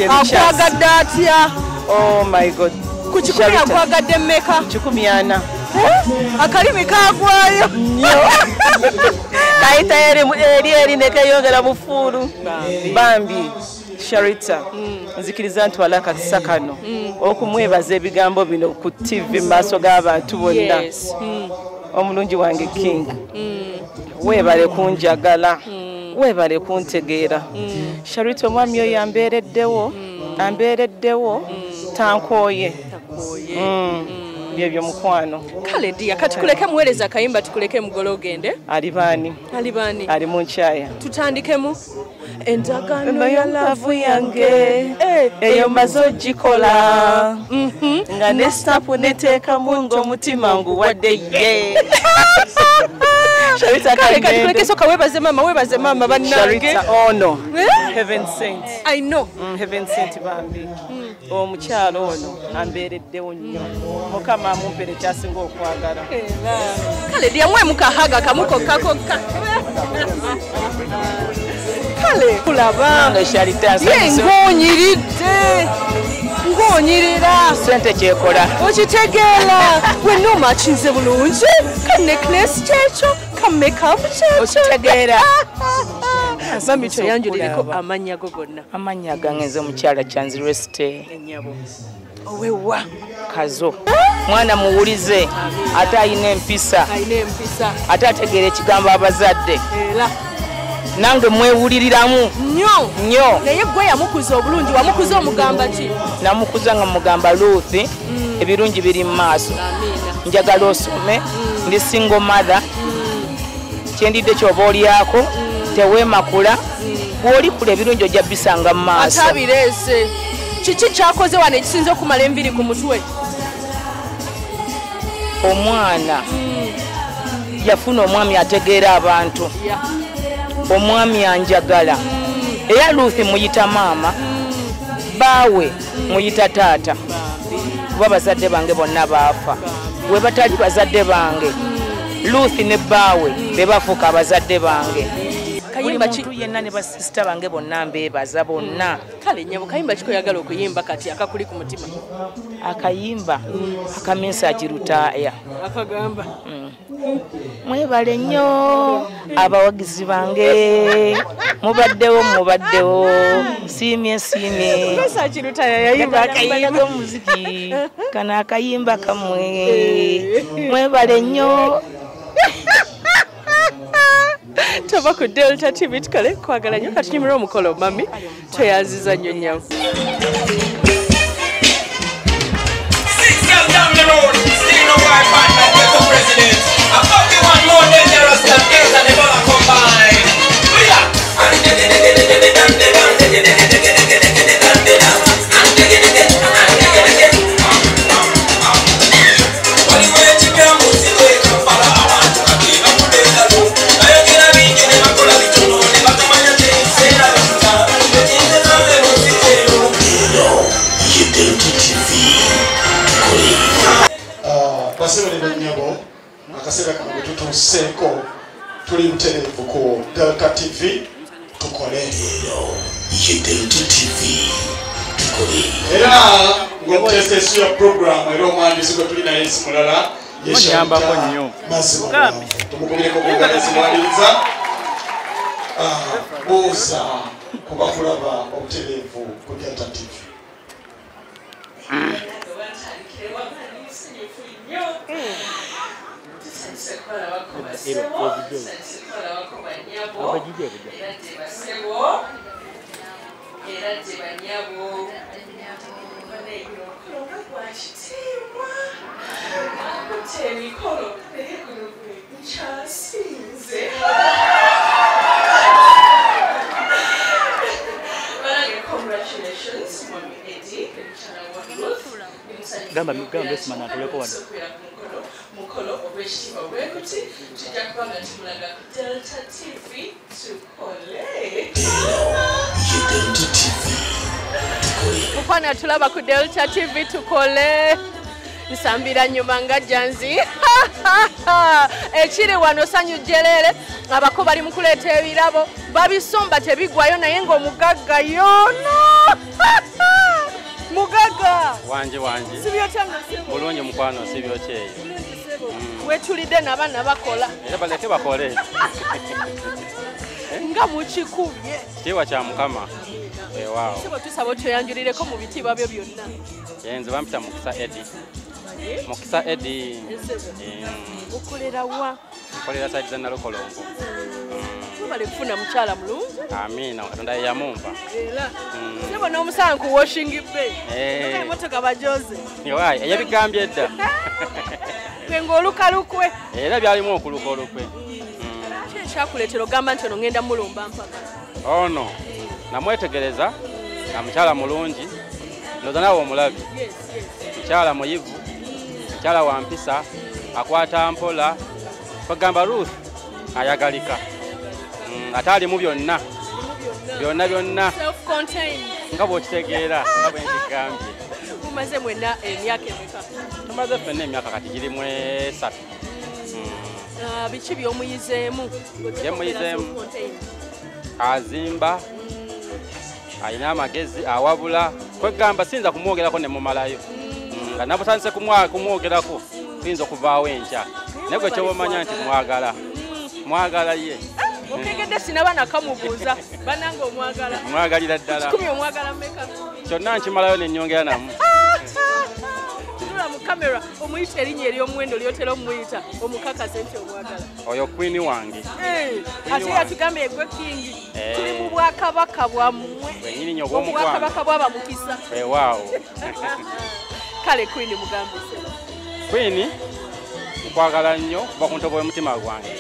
Akwagadde atya? Oh my God. Ku 10 akwagadde mmeka? 140. Akalimi kagwayo. Kaita eri nekeyongera bufuulu. Bambi. Sharita. Nzikiriza ntwala akakisa kano. Okumwebaza ebigambo bino ku TV maaso g'abantu bonna. Omulungi wange King. Weebale kunjagala. Weebale kuntegeera. Sharita omwami oyo ambeereddewo tankooye. Byebyo mukwano. Kale dia kati kuleke muweereza kayimba tukuleke mugolo ogende. Ali baani? Ali mu nkyaya. Tutandikemu. Endagano ya lavu yange eyo mazo gikola nga ne stapu neteeka mungo omutima ngu wadde ye. Sharita kati kuleke soka webaze mama bannange. Sharita ono Heaven Sent. I know. Heaven Sent bambi. Omukyalo ono ambeereddewo nnyo. Mukama amumpere kyasinga okwagala. Kale dia mwe mukahaga kamuko kakokka. Kale kulaba Sharita ngonyirira sente kyekola okitegeera we no machinze bulungi ka necklace kyekyo ka makeup kyekyo okitegeera mami toyanjulireko amanya go gonna amanya gangenze mukyala kyanzirwe stay ennyabo owewa kazo mwana muwulize ate ayina empisa ate ategeera ekigambo abazadde era nange mwewuliriramu nnyo naye gwe yamukuza obulungi wamukuza omugamba ki namukuza nga mugamba Ruth ebirungi biri mu maaso njagala osome ndi single mother kyendidde kyoba olyako teweemakula bw'oli kula ebirungi ojja bisanga mu maaso atabireese kiki kyakoze wano ekisinza okumala enviri ku mutwe omwana yafuna omwami ategeera abantu omwami anjagala era Ruth muyita maama baawe muyita taata kuba bazadde bange bonna baafa we batali bazadde bange Ruth ne baawe be bafuuka abazadde bange kayimba yenna ne basisita bange bonna mbeebaza bonna kale nnyabo kayimba kikoyagala okuyimba kati akakuli ku mutima akayimba akamensaagi rutaaya akagamba mwebale nnyo abawagizi bange mubaddewo siimye mensaagi rutaaya yayimba akayimba omuziki kana akayimba kamwe mwebale nnyo Tova ku Delta TV tukale kwagala nnyo kati nyumira omukolo mami tweyanziza nnyo nnyabo akasera kano tutuseeko tuli mutereevu ku Delta TV tukole ye Delta TV tukole era ng'omuteesesi ya programu era omwandiisi gwe tuli naye nsi mulala yeshyambako nnyo mazima tumugumyeko kugala zimwaliriza buuza kuba kulaba obutereevu ku Delta TV Gamba simana tuleko wano. Mukolo obweshima bwekuti tujja kubanga tumulaga ku Delta TV tukole. Delta TV tukole. Mukwana tulaba ku Delta TV tukole. Nsambira nyuma nga janzi. Ekiri wano sanyu jelele abako bali mukuleeta ebirabo babisomba tebigwayo naye ng'omugagga yono. wanji. Sibyo cyangwa sebo. Bulungi mukwano sibyo kyeyo. Wetulide n'abaana bakola. Era baleke bakole. Nga mukikubye. Kitiibwa kya Mukama. Waaw. Sebo tusaba otweyanjulireko mu bitiibwa byo byonna. Yenze bampita Mukisa Eddie. Mukisa Eddie. Okolera wa? Okolera side za Nalokolongo. Tubale kufuna mukyala mulungi. Amina, Katonda yamumpa. Era. Sebo n'omusango ku washing bay. Emotoka bajoze. Yowaayi, eyabigambye edda. Gwe olukalukwe. Era byalimu okuluka olukwe. Kyakuleetera ogamba nti ono ngenda mulumba mpaka. Ono namwetegereza na mukyala mulungi ndoza nawe omulabi. Mukyala muyivu, mukyala wa mpisa, akwata mpola, bagamba Ruth ayagalika. Atali mu byonna. Byonna. Self-contained. Nga bw'okitegeera nga bwe nkigambye. Mumaze mwena emyaka emeka? Tumaze ffenna emyaka kati girimu 3. Biki by'omuyizeemu? Byemuyizeemu. Azimba, alina amagezi, awabula. Kwegamba sinza kumwogerako ne mumalayo. Nga nabutandise kumwogerako tuyinza okuvaawo enkya. Naye gwe ky'omanya nti mwagala ye. Okegedde sinaba nakamubuuza bananga omwagala. Mwagalira ddala. 10 omwagala mmeka? Kyonna nkimalayo ne nnyongera namu. Tudula mu kamera omuyita erinnya ery'omuwendo lyotera omuyita omukakase nti omwagala. Oyo Queen wange. Ate yatugambye gwe King. Tuli mu bwakabaka bwammwe. Bwennyini nnyo obw'omukwano. Obwakabaka bw'abamukisa. Waawo. Kale Queen mugambe sebo. Queen nkwagala nnyo kuva ku ntobo y'omutima gwange.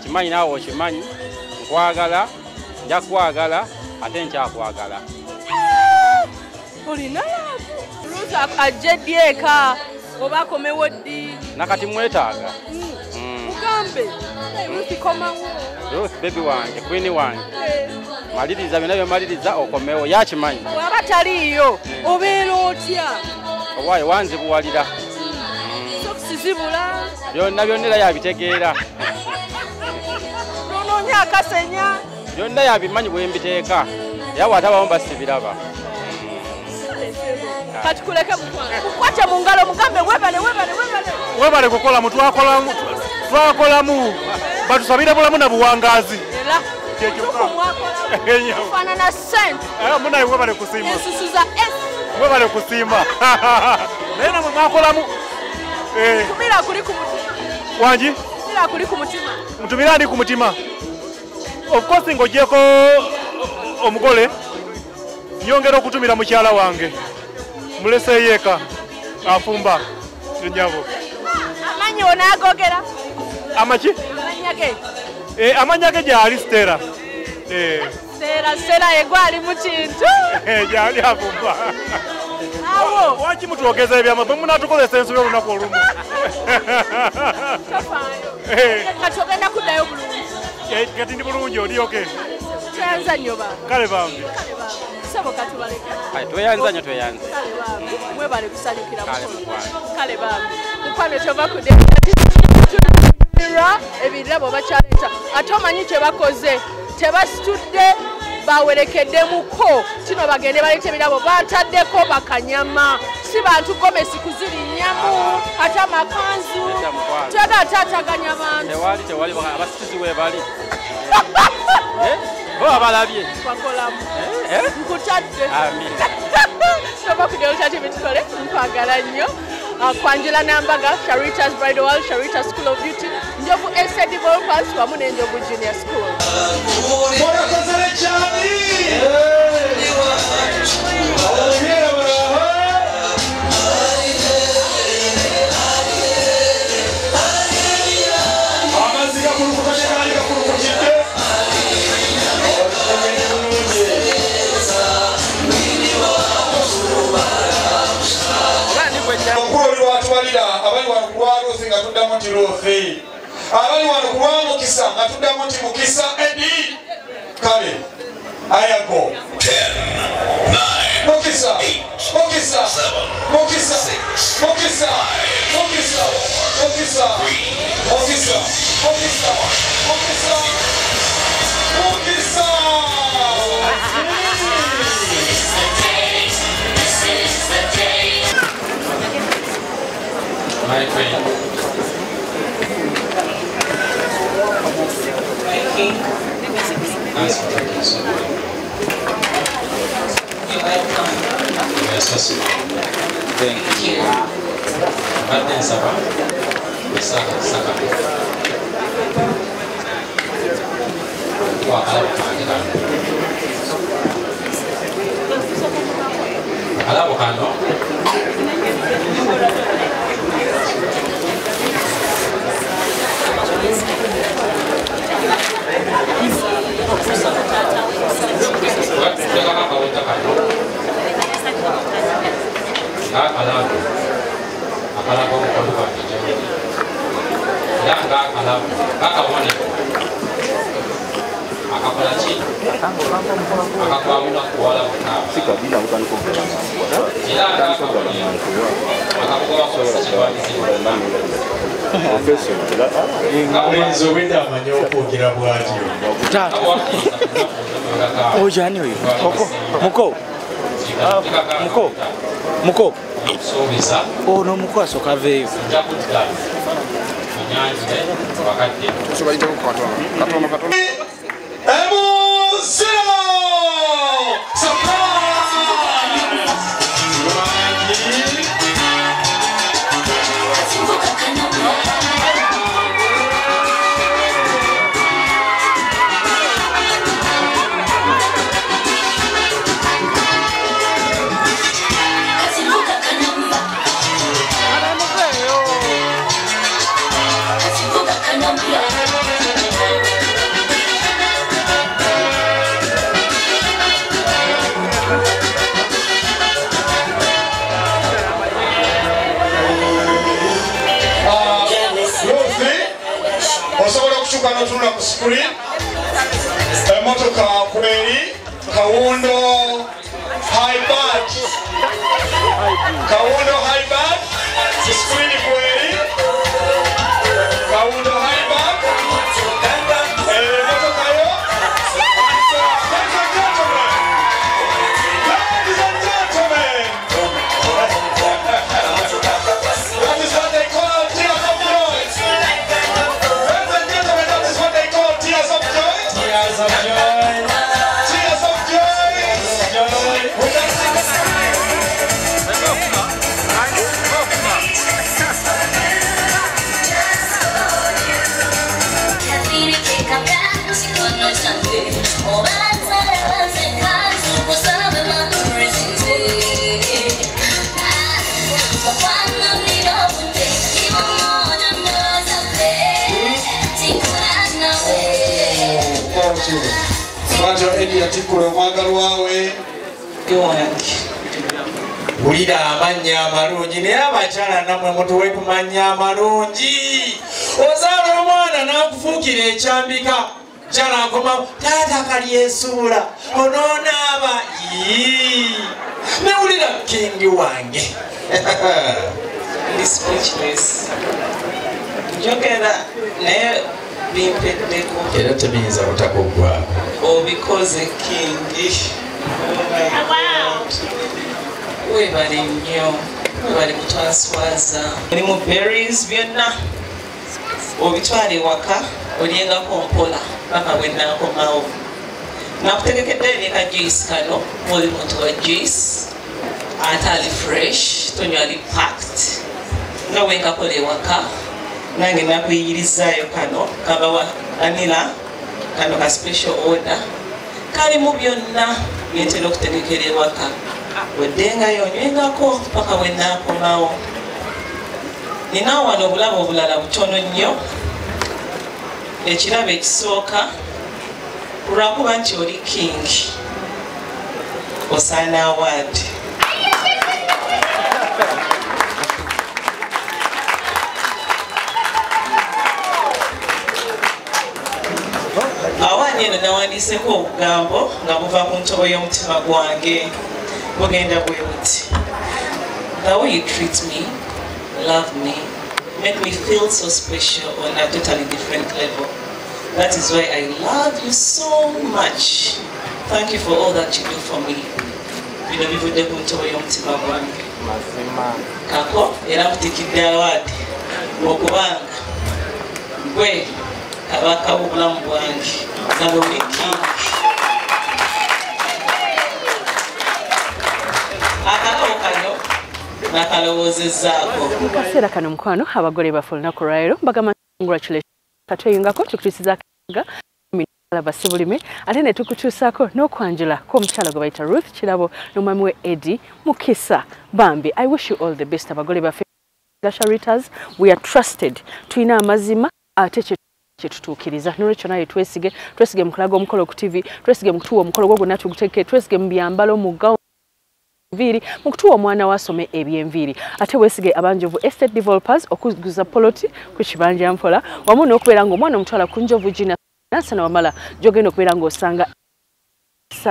Kimanyi naawe okimanyi. Nkwagala, nja kwagala, ate nkyakwagala. Olina Ruth ajjedde eka oba akomewo ddi? Nakati mwetaaga. Mugambe. Ruth komawo. Ruth baby wange, Queen wange. Maliriza byonna byomaliriza okomewo yakimanyi. Waba taliiyo obeera otya? Owaayi wanzibuwalira. Sokisizibula. Byonna era yabitegeera. Nonoonya akasenya. Byonna yabimanyi bwe mbiteeka. Era bw'atabamu basibiraba. Kati kuleke mukwate mu ngalo mugambe webale kukola mu twakolamu batusabire bulamu na buwangazi era tukumwakola sente munaye webale kusiima ensusuza webale kusiima naye namwe mwakolamu tumira kuli ku mutima wangi tumira kuli ku mutima mutumira ndi ku mutima of course ng'ogyeko omugole nyongera okutumira mukyala wange mulese yeka afumba nyabo amanyi onagogera amaki amanyage gyali Stera Stera egwali mu kintu gyali afumba awo waki mutwogeza ebyama bwe munatukozesa ensobi olunaku olumu kati ogenda kuddayo bulungi kati ndi bulungi oli oke tweyanza nnyo ba kale bambi sabo katubaleka tweyanza nnyo tweyanze mwebale kusanyukira kale bambi mukwano kyova kudde ebirabo bakyaleeta ate omanyi kyebakoze tebasitudde bawerekeddemuko kino bagende baleeta ebirabo bataddeko bakanyama si bantu gomesi kuzirinyamu ate amakanzu tagatataganya bantu tewali abasituzi webali abalabye bakolamu nkutadde soba kudelta TV tukole nkwagala nnyo OKWANJULA'NEMBAGA Sharita's Bridal World Sharita School of Beauty Njovu SA Developers wamu n'Enjovu Junior School abali wano ku RUTH nga tuddamu nti RUTH abali wano ku Mukisa nga tuddamu nti Mukisa Eddie kale ayago 10 9 Mukisa Mukisa Mukisa Mukisa Mukisa Mukisa Mukisa Mukisa Mukisa Mukisa This is the day my friend. Thank you. Nice to meet you. You're welcome. Yes, thank you. But then, Sarah, Saka. Alabokano. Muko. Oh no, muko asoka veyo. Kano tunula ku screen emotoka kuberi Kawondo Highbad screen kuberi Kawondo Highbad emotoka yo ladies and gentlemen that is what they call tears of joy. Mwanjo edi atikule mwagalu wawe ulida amanya amalungi naye abakyala namwe mutuwe tumanya amalungi ozaala omwana n'akufuukira ekyambika kyala akoma taata kalyesuula onoonaaba newulira kingi wange njogera naye bimpeddeko era tebiyinza butakugwako obikoze kingi webale nnyo webale kutwaswaza olimu berries byonna obitwala ewaka olyengako mpola paka bwenakomawo nakutegekedde neka juice kano oli muntu wa juice ate ali fresh tonywa ali packed nga wenkakola ewaka nange nakuyirizayo kano kabawa anila kano ka special order kalimu byonna byentera okutegekera ewaka weddengayo onywengako paka wenakomawo nina wano obulabo obulala butono nnyo ekirabo ekisooka lwakuba nti oli king osaana award awaani eno nawandiiseko obugambo nga buva ku ntobo y'omutima gwange bugenda bwe buti the way you treat me, love me, make me feel so special on a totally different level. That is why I love you so much. Thank you for all that you do for me. Bino bivudde ku ntobo y'omutima gwange. mazima kako era kutikidde awaadi okubanga gwe kabaka w'obulamu bwange kaloliki akalawo kano nakalowoozezaako mu kaseera kano mukwano abagole bafe olunaku lwaleero mbagamba congratulations katweyungako tukutuusiza akaga basibulime ate ne tukutuusaako n'okwanjula k'omukyala gwe bayita Ruth Kirabo n'omwami we Eddie Mukisa Bambi. I wish you all the best abagole baffe Sharitas. We are trusted, tuyina amazima ate kyetutuukiriza n'olwekyo naye twesige mu kulaga omukolo ku TV, twesige mu kutuwa omukolo gwo gwonna tuguteeke, twesige mu byambalo mu gawo enviiri mu kutuwa omwana wasome eby'enviiri ate weesige abanjovu estate developers okuguza poloti ku kibanja mpola wamu n'okubeera ng'omwana omutwala ku njovu gina nasana wamala gyogenda okubeera ng'osanga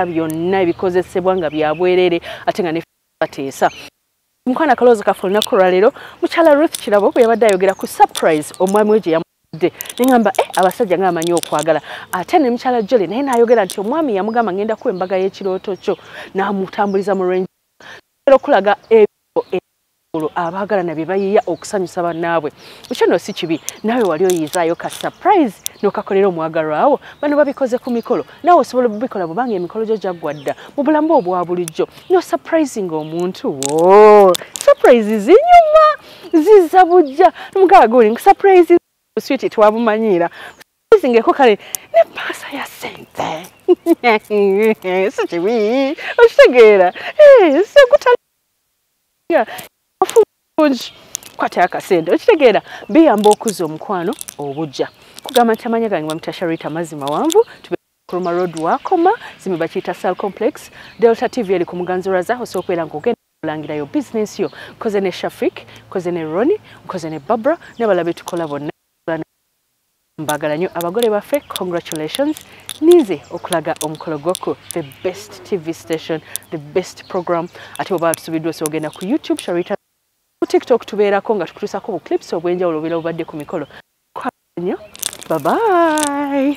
byonna ebikozesebwa nga byabwerere ate nga ne bateesa. Mukwana kaloozo kafe olunaku lwaleero mukyala Ruth Kirabo bwe yabadde ayogera ku surprise omwami we gye yamudde neŋŋamba abasajja nga amanyi okwagala ate ne mukyala Jolly naye n'ayogera nti omwami yamugamba ngenda kuwa embaga y'ekirooto kyo n'amutambuliza mu range okulaga abaagalana bye bayiiya okusanyusa bannaabwe. Ekyo nno si kibi naawe wali oyizaayo ka surprise n'okakolera omwagalwa wo bano babikoze ku mikolo naawe osobola obubikola bwebanga emikolo gyo gyaggwa dda mu bulamu obwa bulijjo no surprising omuntu wo surprise zinyuma zizza bujja n'omugala guli surprise sweet twabumanyiira surprisingeko kale ne paasa ya sente si kibi okitegeera segutali kwata akasente okitegeera biyamba okuza omukwano obujja kugamba nti amanya gange bamuyita Sharita mazima wanvu Kuruma Road wakoma zimi bakiyita Cell Complex Delta TV eri ku Muganziraza osobola ng'ogenda kulangira yo business yo koze ne Shafik koze ne Ronnie koze ne Barbara ne balabe tukola bonna mbagala nnyo abagole baffe congratulations nize okulaga omukolo gwako the best TV station the best program ate oba tusubiddwa ogenda ku YouTube Sharita ku TikTok tubeerako nga tukutusako bu clips obwenjawulo obera obadde ku mikolo nnyo bye bye